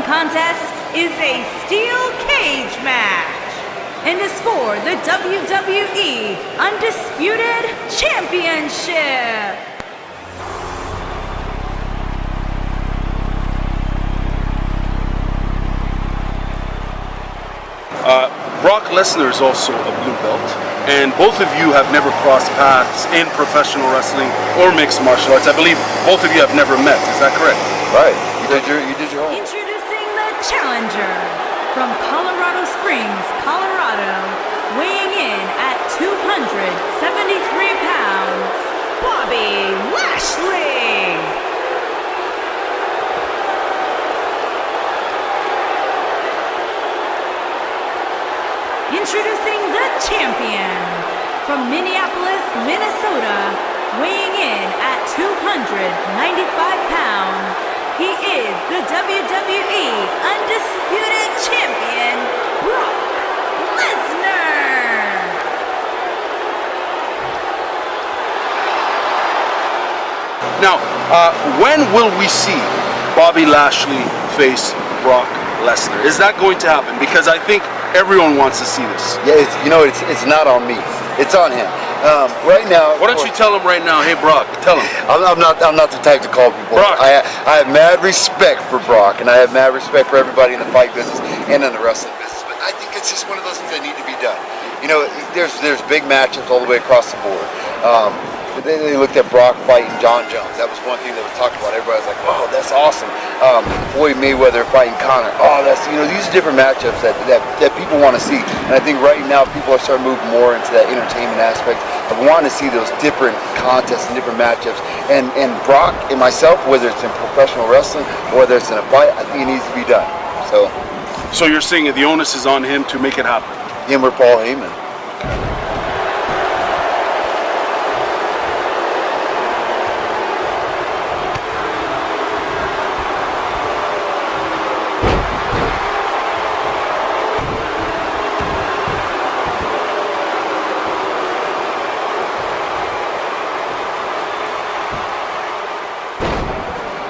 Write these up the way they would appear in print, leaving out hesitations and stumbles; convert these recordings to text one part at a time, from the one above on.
contest is a steel cage match and is for the WWE Undisputed Championship. Brock Lesnar is also a blue belt, and both of you have never crossed paths in professional wrestling or mixed martial arts. I believe both of you have never met. Is that correct? Right. You did your homework. Introducing the challenger from Colorado Springs, Colorado, weighing in at 273 pounds, Bobby Lashley. Introducing the champion from Minneapolis, Minnesota, weighing in at 295 pounds. He is the WWE Undisputed Champion, Brock Lesnar. Now, when will we see Bobby Lashley face Brock Lesnar? Is that going to happen? Because I think everyone wants to see this. Yeah, it's not on me. It's on him. Right now. Why don't you tell him right now? Hey, Brock, tell him. I'm not the type to call people. Brock. I have mad respect for Brock, and I have mad respect for everybody in the fight business and in the wrestling business. But I think it's just one of those things that need to be done. You know, there's big matchups all the way across the board. They looked at Brock fighting John Jones. That was one thing that was talked about. Everybody was like, "Oh, that's awesome." Floyd Mayweather fighting Conor. Oh, these are different matchups that people want to see. And I think right now people are starting to move more into that entertainment aspect of wanting to see those different contests and different matchups. And Brock and myself, whether it's in professional wrestling or whether it's in a fight, I think it needs to be done. So you're saying that the onus is on him to make it happen? Him or Paul Heyman.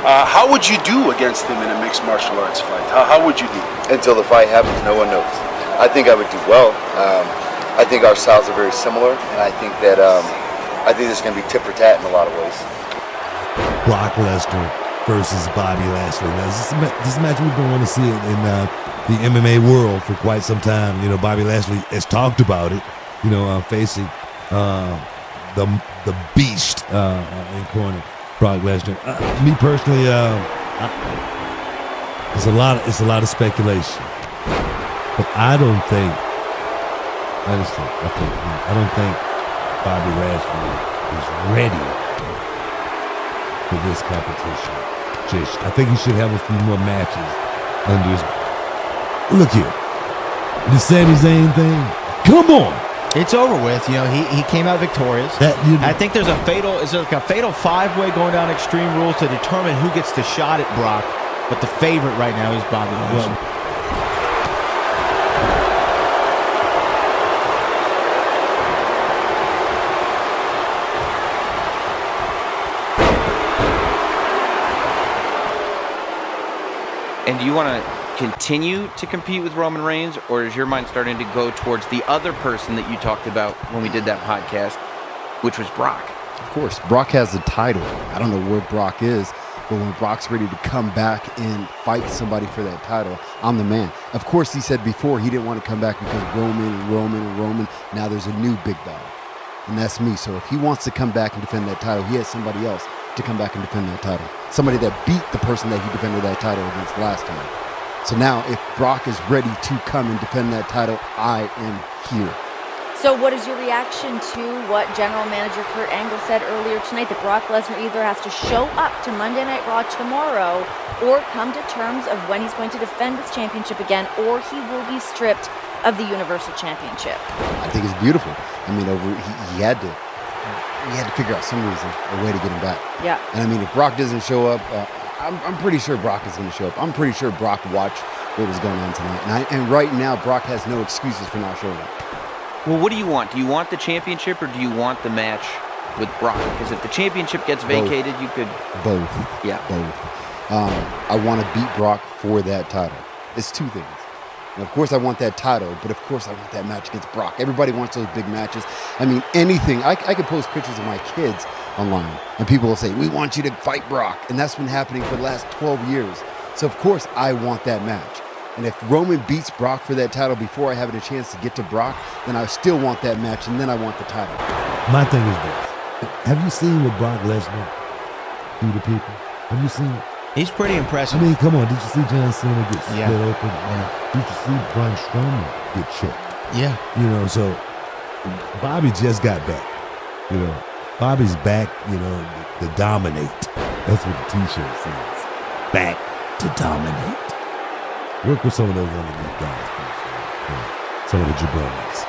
How would you do against him in a mixed martial arts fight? How would you do? Until the fight happens, no one knows. I think I would do well. I think our styles are very similar, and I think that this is going to be tit for tat in a lot of ways. Brock Lesnar versus Bobby Lashley. Now, this match we've been wanting to see it in the MMA world for quite some time. You know, Bobby Lashley has talked about it. You know, facing the beast in corner. Brock Lesnar. Me personally, it's a lot of speculation, but I don't think Bobby Lashley is ready for this competition. I think he should have a few more matches under his. Look here, the Sami Zayn thing. Come on. It's over with. You know, he came out victorious. I think there's a fatal five-way going down Extreme Rules to determine who gets the shot at Brock. But the favorite right now is Bobby Lashley. And do you want to continue to compete with Roman Reigns, or is your mind starting to go towards the other person that you talked about when we did that podcast, which was Brock? Of course, Brock has the title. I don't know where Brock is, but when Brock's ready to come back and fight somebody for that title, I'm the man. Of course, he said before he didn't want to come back because Roman. Now there's a new big dog, and that's me. So if he wants to come back and defend that title, he has somebody else to come back and defend that title. Somebody that beat the person that he defended that title against last time. So now, if Brock is ready to come and defend that title, I am here. So what is your reaction to what General Manager Kurt Angle said earlier tonight, that Brock Lesnar either has to show up to Monday Night Raw tomorrow or come to terms of when he's going to defend this championship again, or he will be stripped of the Universal Championship? I think it's beautiful. I mean, he had to figure out some reason, a way to get him back. Yeah. And I mean, if Brock doesn't show up, I'm pretty sure Brock is going to show up. I'm pretty sure Brock watched what was going on tonight. And right now, Brock has no excuses for not showing up. Well, what do you want? Do you want the championship, or do you want the match with Brock? Because if the championship gets vacated, you could... Both. Yeah. Both. I want to beat Brock for that title. It's two things. And of course, I want that title, but of course, I want that match against Brock. Everybody wants those big matches. I mean, anything. I could post pictures of my kids online, and people will say, we want you to fight Brock. And that's been happening for the last 12 years. So, of course, I want that match. And if Roman beats Brock for that title before I have a chance to get to Brock, then I still want that match, and then I want the title. My thing is this. Have you seen what Brock Lesnar do to people? Have you seen it? He's pretty impressive. I mean, come on. Did you see John Cena get split Yeah. open? Did you see Braun Strowman get choked? Yeah. You know, so Bobby just got back. You know, Bobby's back, you know, to dominate. That's what the T-shirt says. Back to dominate. Work with some of those underneath guys, please. Yeah. Some of the jabronis.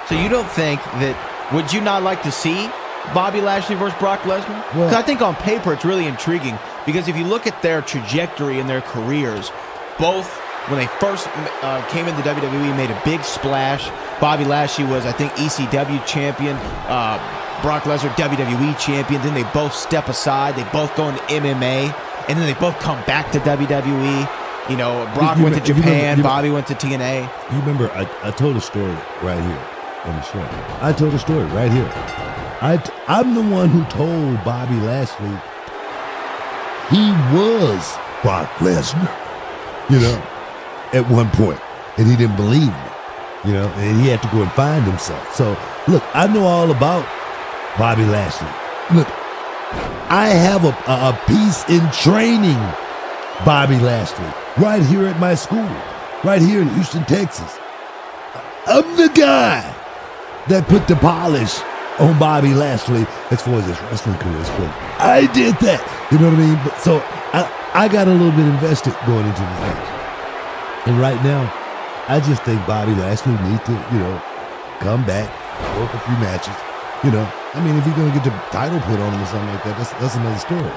So you don't think that, would you not like to see Bobby Lashley versus Brock Lesnar? Because I think on paper it's really intriguing, because if you look at their trajectory in their careers, both when they first came into WWE, made a big splash. Bobby Lashley was, I think, ECW champion. Brock Lesnar, WWE champion. Then they both step aside. They both go into MMA. And then they both come back to WWE. You know, Brock went to Japan. Bobby went to TNA. You remember, I told a story right here on the show. I told a story right here. I'm the one who told Bobby Lashley he was Brock Lesnar, you know, at one point, and he didn't believe me, you know, and he had to go and find himself. So, look, I know all about Bobby Lashley. Look, I have a piece in training Bobby Lashley right here at my school, right here in Houston, Texas. I'm the guy that put the polish on Bobby Lashley as far as his wrestling career is concerned. I did that. You know what I mean? But so I got a little bit invested going into this match. And right now, I just think Bobby Lashley needs to, you know, come back, work a few matches. You know, I mean, if you're going to get the title put on him or something like that, that's another story.